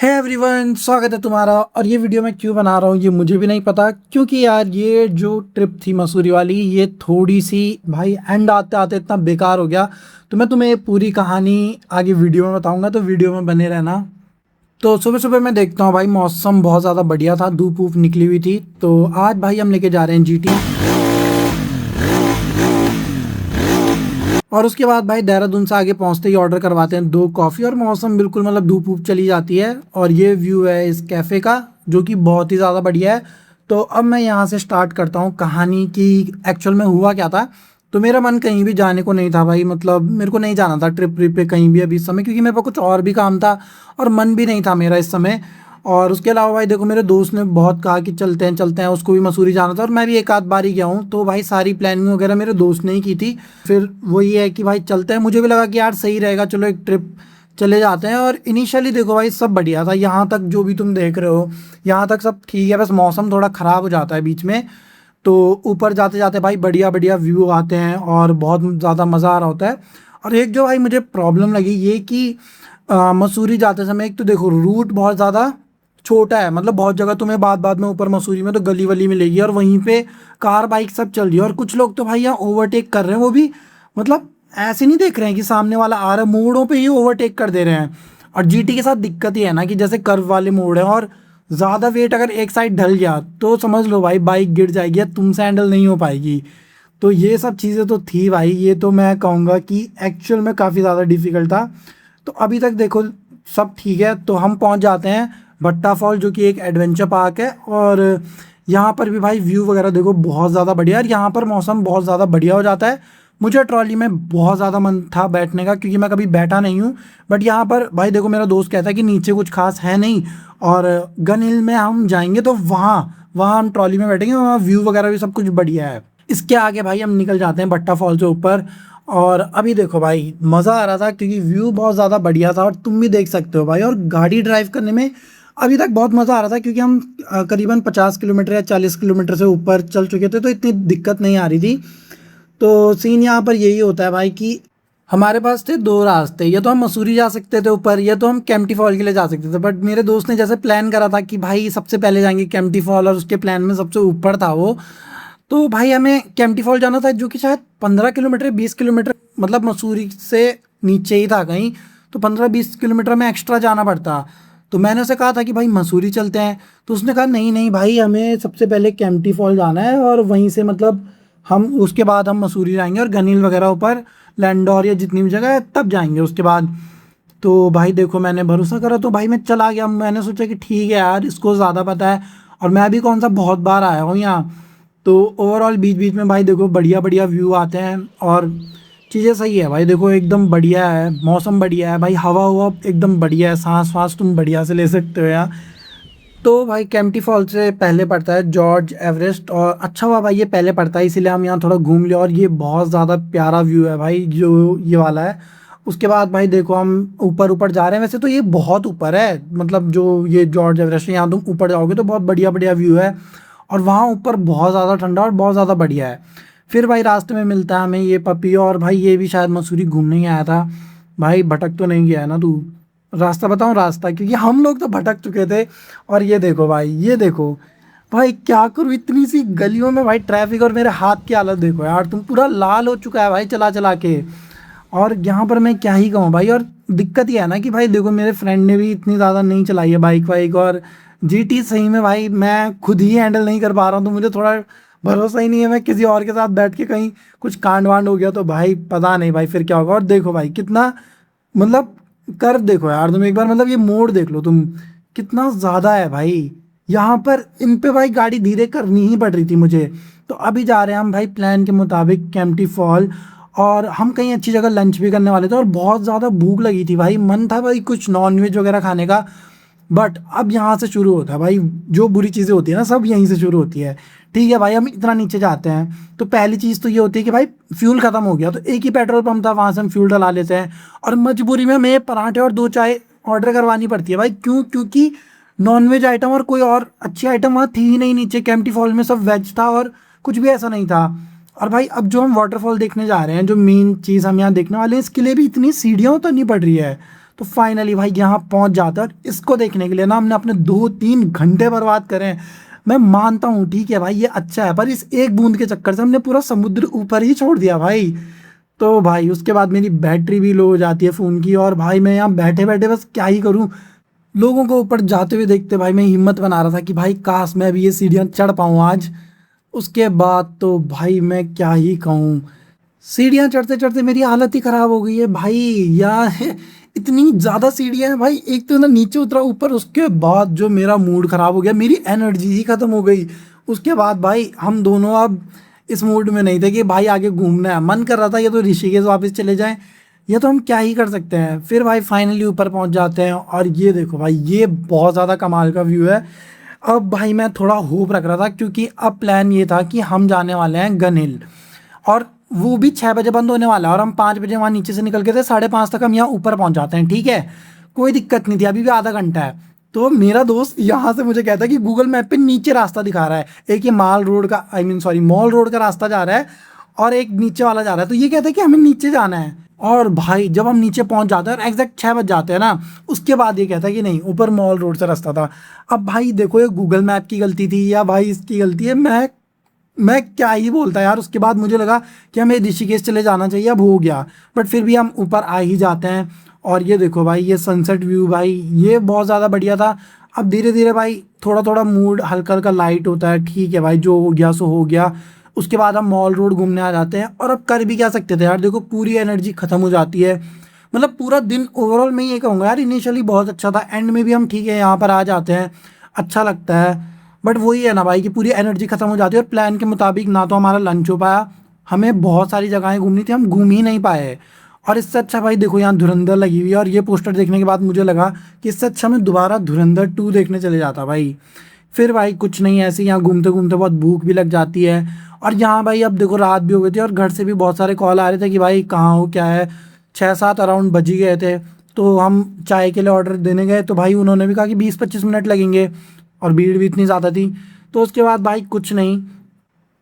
है एवरीवन, स्वागत है तुम्हारा। और ये वीडियो मैं क्यों बना रहा हूँ ये मुझे भी नहीं पता, क्योंकि यार ये जो ट्रिप थी मसूरी वाली ये थोड़ी सी भाई एंड आते आते इतना बेकार हो गया। तो मैं तुम्हें पूरी कहानी आगे वीडियो में बताऊंगा, तो वीडियो में बने रहना। तो सुबह सुबह मैं देखता हूँ भाई मौसम बहुत ज़्यादा बढ़िया था, धूप वूप निकली हुई थी। तो आज भाई हम लेके जा रहे हैं जीटी। और उसके बाद भाई देहरादून से आगे पहुंचते ही ऑर्डर करवाते हैं 2 कॉफ़ी। और मौसम बिल्कुल मतलब धूप वूप चली जाती है। और ये व्यू है इस कैफ़े का जो कि बहुत ही ज़्यादा बढ़िया है। तो अब मैं यहाँ से स्टार्ट करता हूँ कहानी की एक्चुअल में हुआ क्या था। तो मेरा मन कहीं भी जाने को नहीं था भाई, मतलब मेरे को नहीं जाना था ट्रिप ट्रिप पे कहीं भी अभी इस समय, क्योंकि मेरे पास कुछ और भी काम था और मन भी नहीं था मेरा इस समय। और उसके अलावा भाई देखो, मेरे दोस्त ने बहुत कहा कि चलते हैं, उसको भी मसूरी जाना था और मैं भी एक आध बार ही गया हूँ। तो भाई सारी प्लानिंग वगैरह मेरे दोस्त ने ही की थी। फिर वही है कि भाई चलते हैं, मुझे भी लगा कि यार सही रहेगा, चलो एक ट्रिप चले जाते हैं। और इनिशियली देखो भाई सब बढ़िया था, यहाँ तक जो भी तुम देख रहे हो यहाँ तक सब ठीक है, बस मौसम थोड़ा ख़राब हो जाता है बीच में। तो ऊपर जाते जाते भाई बढ़िया बढ़िया व्यू आते हैं और बहुत ज़्यादा मज़ा आ रहा होता है। और एक जो भाई मुझे प्रॉब्लम लगी ये कि मसूरी जाते समय एक तो देखो रूट बहुत ज़्यादा छोटा है, मतलब बहुत जगह तुम्हें बाद बाद में ऊपर मसूरी में तो गली वली मिलेगी और वहीं पे कार बाइक सब चल रही है। और कुछ लोग तो भाई यहाँ ओवरटेक कर रहे हैं, वो भी मतलब ऐसे नहीं देख रहे हैं कि सामने वाला आ रहा है, मोड़ों पे ही ओवरटेक कर दे रहे हैं। और जीटी के साथ दिक्कत ये है ना कि जैसे कर्व वाले मोड़ हैं और ज़्यादा वेट अगर एक साइड ढल गया तो समझ लो भाई बाइक गिर जाएगी या तुमसे हैंडल नहीं हो पाएगी। तो ये सब चीज़ें तो थी भाई, ये तो मैं कहूँगा कि एक्चुअल में काफ़ी ज़्यादा डिफ़िकल्ट था। तो अभी तक देखो सब ठीक है, तो हम पहुँच जाते हैं भट्टा फॉल जो कि एक एडवेंचर पार्क है। और यहाँ पर भी भाई व्यू वगैरह देखो बहुत ज़्यादा बढ़िया है, और यहाँ पर मौसम बहुत ज़्यादा बढ़िया हो जाता है। मुझे ट्रॉली में बहुत ज़्यादा मन था बैठने का, क्योंकि मैं कभी बैठा नहीं हूँ। बट यहाँ पर भाई देखो मेरा दोस्त कहता है कि नीचे कुछ खास है नहीं, और गन हिल में हम जाएंगे तो वहाँ वहाँ हम ट्रॉली में बैठेंगे, वहाँ व्यू वगैरह भी सब कुछ बढ़िया है। इसके आगे भाई हम निकल जाते हैं भट्टा फॉल से ऊपर। और अभी देखो भाई मज़ा आ रहा था क्योंकि व्यू बहुत ज़्यादा बढ़िया था, और तुम भी देख सकते हो भाई। और गाड़ी ड्राइव करने में अभी तक बहुत मज़ा आ रहा था, क्योंकि हम करीबन 50 किलोमीटर या 40 किलोमीटर से ऊपर चल चुके थे, तो इतनी दिक्कत नहीं आ रही थी। तो सीन यहाँ पर यही होता है भाई कि हमारे पास थे 2 रास्ते, या तो हम मसूरी जा सकते थे ऊपर, या तो हम केम्प्टी फॉल के लिए जा सकते थे। बट मेरे दोस्त ने जैसे प्लान करा था कि भाई सबसे पहले जाएंगे केम्प्टी फॉल, और उसके प्लान में सबसे ऊपर था वो। तो भाई हमें केम्प्टी फॉल जाना था जो कि शायद 15 किलोमीटर 20 किलोमीटर मतलब मसूरी से नीचे ही था कहीं। तो 15-20 किलोमीटर में एक्स्ट्रा जाना पड़ता। तो मैंने उसे कहा था कि भाई मसूरी चलते हैं, तो उसने कहा नहीं नहीं भाई हमें सबसे पहले केम्प्टी फॉल जाना है, और वहीं से मतलब हम उसके बाद हम मसूरी जाएंगे और गनील वगैरह ऊपर लैंडौर या जितनी भी जगह है तब जाएंगे उसके बाद। तो भाई देखो मैंने भरोसा करा, तो भाई मैं चला गया। मैंने सोचा कि ठीक है यार इसको ज़्यादा पता है, और मैं भी कौन सा बहुत बार आया हूँ यहाँ। तो ओवरऑल बीच बीच में भाई देखो बढ़िया बढ़िया व्यू आते हैं, और चीज़ें सही है भाई। देखो एकदम बढ़िया है, मौसम बढ़िया है भाई, हवा हुआ एकदम बढ़िया है, सांस वास तुम बढ़िया से ले सकते हो यहाँ। तो भाई केम्प्टी फॉल से पहले पड़ता है जॉर्ज एवरेस्ट, और अच्छा हुआ भाई ये पहले पड़ता है, इसीलिए हम यहाँ थोड़ा घूम लिया। और ये बहुत ज़्यादा प्यारा व्यू है भाई जो ये वाला है। उसके बाद भाई देखो हम ऊपर ऊपर जा रहे हैं, वैसे तो ये बहुत ऊपर है, मतलब जो ये जॉर्ज एवरेस्ट है यहाँ तुम ऊपर जाओगे तो बहुत बढ़िया बढ़िया व्यू है। और वहाँ ऊपर बहुत ज़्यादा ठंडा और बहुत ज़्यादा बढ़िया है। फिर भाई रास्ते में मिलता है हमें ये पपी, और भाई ये भी शायद मसूरी घूमने ही आया था। भाई भटक तो नहीं गया है ना तू? रास्ता बताऊँ रास्ता, क्योंकि हम लोग तो भटक चुके थे। और ये देखो भाई, ये देखो भाई क्या करूँ इतनी सी गलियों में भाई ट्रैफिक, और मेरे हाथ की हालत देखो यार तुम, पूरा लाल हो चुका है भाई चला चला के। और यहाँ पर मैं क्या ही कहूँ भाई। और दिक्कत ये है ना कि भाई देखो मेरे फ्रेंड ने भी इतनी ज़्यादा नहीं चलाई है बाइक वाइक, और जीटी सही में भाई मैं खुद ही हैंडल नहीं कर पा रहा हूँ। तो मुझे थोड़ा भरोसा ही नहीं है, मैं किसी और के साथ बैठ के कहीं कुछ कांड वांड हो गया तो भाई पता नहीं भाई फिर क्या होगा। और देखो भाई कितना मतलब कर देखो यार तुम एक बार, मतलब ये मोड़ देख लो तुम, कितना ज़्यादा है भाई। यहाँ पर इन पे भाई गाड़ी धीरे करनी ही पड़ रही थी मुझे। तो अभी जा रहे हैं हम भाई प्लान के मुताबिक केम्प्टी फॉल, और हम कहीं अच्छी जगह लंच भी करने वाले थे, और बहुत ज़्यादा भूख लगी थी भाई, मन था भाई कुछ नॉनवेज वगैरह खाने का। बट अब यहाँ से शुरू होता है भाई, जो बुरी चीज़ें होती है ना सब यहीं से शुरू होती है। ठीक है भाई हम इतना नीचे जाते हैं तो पहली चीज़ तो ये होती है कि भाई फ्यूल ख़त्म हो गया, तो एक ही पेट्रोल पंप था वहाँ से हम फ्यूल डला लेते हैं। और मजबूरी में हमें पराठे और 2 चाय ऑर्डर करवानी पड़ती है भाई, क्यों? क्योंकि नॉनवेज आइटम और कोई और अच्छी आइटम वहाँ थी ही नहीं नीचे, केम्प्टी फॉल में सब वेज था और कुछ भी ऐसा नहीं था। और भाई अब जो हम वाटरफॉल देखने जा रहे हैं, जो मेन चीज़ हम यहाँ देखने वाले हैं, इसके लिए भी इतनी सीढ़ियाँ उतरनी पड़ रही है। तो फाइनली भाई यहाँ पहुँच जाते हैं और इसको देखने के लिए ना हमने अपने 2-3 घंटे बर्बाद करे हैं। मैं मानता हूँ ठीक है भाई ये अच्छा है, पर इस एक बूंद के चक्कर से हमने पूरा समुद्र ऊपर ही छोड़ दिया भाई। तो भाई उसके बाद मेरी बैटरी भी लो हो जाती है फ़ोन की, और भाई मैं यहाँ बैठे बैठे बस क्या ही करूँ, लोगों को ऊपर जाते हुए देखते भाई मैं हिम्मत बना रहा था कि भाई काश मैं भी ये सीढ़ियाँ चढ़ पाऊँ आज। उसके बाद तो भाई मैं क्या ही कहूँ, सीढ़ियाँ चढ़ते चढ़ते मेरी हालत ही ख़राब हो गई है भाई यार। इतनी ज़्यादा सीढ़ियाँ हैं भाई, एक तो ना नीचे उतरा ऊपर, उसके बाद जो मेरा मूड ख़राब हो गया, मेरी एनर्जी ही ख़त्म हो गई। उसके बाद भाई हम दोनों अब इस मूड में नहीं थे कि भाई आगे घूमना है, मन कर रहा था या तो ऋषिकेश वापस चले जाएं या तो हम क्या ही कर सकते हैं। फिर भाई फाइनली ऊपर पहुंच जाते हैं और ये देखो भाई ये बहुत ज़्यादा कमाल का व्यू है। अब भाई मैं थोड़ा होप रख रहा था क्योंकि अब प्लान ये था कि हम जाने वाले हैं गन हिल, और वो भी 6 बजे बंद होने वाला है और हम 5 बजे वहाँ नीचे से निकल के थे, 5:30 तक हम यहाँ ऊपर पहुँच जाते हैं, ठीक है। कोई दिक्कत नहीं थी, अभी भी आधा घंटा है। तो मेरा दोस्त यहाँ से मुझे कहता है कि गूगल मैप पे नीचे रास्ता दिखा रहा है, एक ये माल रोड का सॉरी मॉल रोड का रास्ता जा रहा है और एक नीचे वाला जा रहा है। तो ये कहता है कि हमें नीचे जाना है, और भाई जब हम नीचे पहुंच जाते हैं और एग्जैक्ट 6 बज जाते हैं ना, उसके बाद ये कहता है कि नहीं ऊपर मॉल रोड से रास्ता था। अब भाई देखो ये गूगल मैप की गलती थी या भाई इसकी गलती है, मैं क्या ही बोलता यार। उसके बाद मुझे लगा कि हमें ऋषिकेश चले जाना चाहिए, अब हो गया, बट फिर भी हम ऊपर आ ही जाते हैं। और ये देखो भाई ये सनसेट व्यू भाई ये बहुत ज़्यादा बढ़िया था। अब धीरे धीरे भाई थोड़ा थोड़ा मूड हल्का हल्का लाइट होता है, ठीक है भाई जो हो गया सो हो गया। उसके बाद हम मॉल रोड घूमने आ जाते हैं, और अब कर भी क्या सकते थे यार, देखो पूरी एनर्जी ख़त्म हो जाती है। मतलब पूरा दिन ओवरऑल मैं ये कहूँगा यार इनिशियली बहुत अच्छा था, एंड में भी हम ठीक है यहाँ पर आ जाते हैं, अच्छा लगता है। बट वही है ना भाई कि पूरी एनर्जी ख़त्म हो जाती है और प्लान के मुताबिक ना तो हमारा लंच हो पाया, हमें बहुत सारी जगहें घूमनी थी, हम घूम ही नहीं पाए। और इससे अच्छा भाई देखो यहाँ धुरंधर लगी हुई है, और ये पोस्टर देखने के बाद मुझे लगा कि इससे अच्छा मैं दोबारा धुरंधर 2 देखने चले जाता भाई। फिर भाई कुछ नहीं, ऐसे यहाँ घूमते घूमते बहुत भूख भी लग जाती है। और यहाँ भाई अब देखो रात भी हो गई थी और घर से भी बहुत सारे कॉल आ रहे थे कि भाई कहाँ हो क्या है, 6-7 अराउंड बज ही गए थे। तो हम चाय के लिए ऑर्डर देने गए तो भाई उन्होंने भी कहा कि 20-25 मिनट लगेंगे, और भीड़ भी इतनी ज़्यादा थी। तो उसके बाद भाई कुछ नहीं,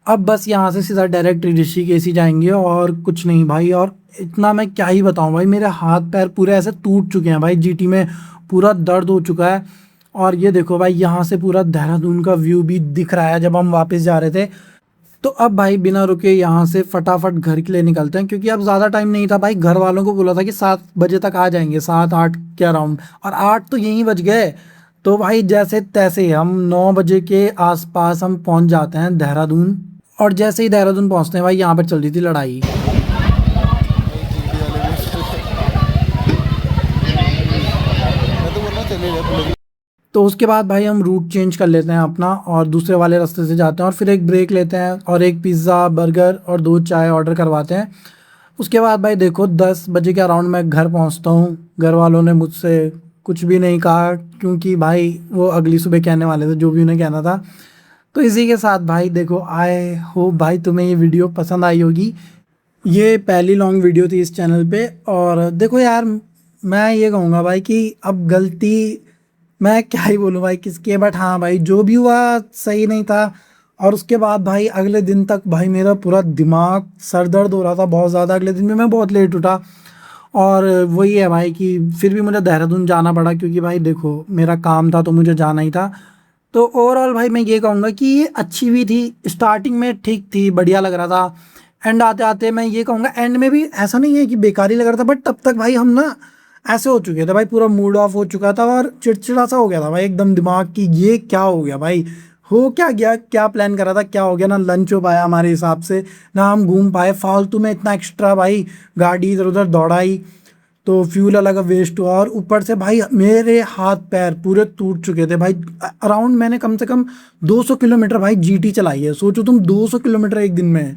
अब बस यहाँ से सीधा डायरेक्ट ऋषिकेश ही जाएंगे और कुछ नहीं भाई। और इतना मैं क्या ही बताऊँ भाई, मेरे हाथ पैर पूरे ऐसे टूट चुके हैं भाई, जीटी में पूरा दर्द हो चुका है। और ये देखो भाई यहाँ से पूरा देहरादून का व्यू भी दिख रहा है जब हम वापस जा रहे थे। तो अब भाई बिना रुके यहाँ से फटाफट घर के लिए निकलते हैं, क्योंकि अब ज़्यादा टाइम नहीं था भाई। घर वालों को बोला था कि 7 बजे तक आ जाएंगे, 7-8 के अराउंड, और 8 तो यहीं बज गए। तो भाई जैसे तैसे हम 9 बजे के आसपास हम पहुँच जाते हैं देहरादून। और जैसे ही देहरादून पहुँचते हैं भाई यहाँ पर चल रही थी लड़ाई। तो उसके बाद भाई हम रूट चेंज कर लेते हैं अपना और दूसरे वाले रास्ते से जाते हैं, और फिर एक ब्रेक लेते हैं और एक पिज़्ज़ा बर्गर और 2 चाय ऑर्डर करवाते हैं। उसके बाद भाई देखो 10 बजे के अराउंड मैं घर पहुंचता हूं। घर वालों ने मुझसे कुछ भी नहीं कहा, क्योंकि भाई वो अगली सुबह कहने वाले थे जो भी उन्हें कहना था। तो इसी के साथ भाई देखो आई होप भाई तुम्हें ये वीडियो पसंद आई होगी। ये पहली लॉन्ग वीडियो थी इस चैनल पे। और देखो यार मैं ये कहूँगा भाई कि अब गलती मैं क्या ही बोलूँ भाई किसके, बट हाँ भाई जो भी हुआ सही नहीं था। और उसके बाद भाई अगले दिन तक भाई मेरा पूरा दिमाग सर दर्द हो रहा था बहुत ज़्यादा। अगले दिन भी मैं बहुत लेट उठा, और वही है भाई कि फिर भी मुझे देहरादून जाना पड़ा, क्योंकि भाई देखो मेरा काम था तो मुझे जाना ही था। तो ओवरऑल भाई मैं ये कहूँगा कि ये अच्छी भी थी, स्टार्टिंग में ठीक थी, बढ़िया लग रहा था। एंड आते आते मैं ये कहूँगा एंड में भी ऐसा नहीं है कि बेकार ही लग रहा था, बट तब तक भाई हम ना ऐसे हो चुके थे भाई, पूरा मूड ऑफ हो चुका था और चिड़चिड़ा सा हो गया था भाई एकदम दिमाग की, ये क्या हो गया भाई, हो क्या गया, क्या प्लान करा था क्या हो गया। ना लंच हो पाया हमारे हिसाब से, ना हम घूम पाए, फालतू में इतना एक्स्ट्रा भाई गाड़ी इधर उधर दौड़ाई, तो फ्यूल अलग वेस्ट हुआ। और ऊपर से भाई मेरे हाथ पैर पूरे टूट चुके थे भाई। अराउंड मैंने कम से कम 200 किलोमीटर भाई जीटी चलाई है, सोचो तुम 200 किलोमीटर एक दिन में।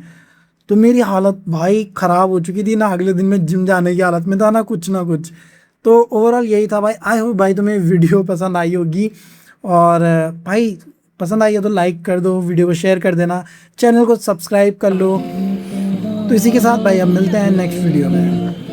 तो मेरी हालत भाई ख़राब हो चुकी थी, ना अगले दिन में जिम जाने की हालत में था, ना कुछ। तो ओवरऑल यही था भाई। आई होप भाई तुम्हें वीडियो पसंद आई होगी, और भाई पसंद आई है तो लाइक कर दो, वीडियो को शेयर कर देना, चैनल को सब्सक्राइब कर लो। तो इसी के साथ भाई अब मिलते हैं नेक्स्ट वीडियो में।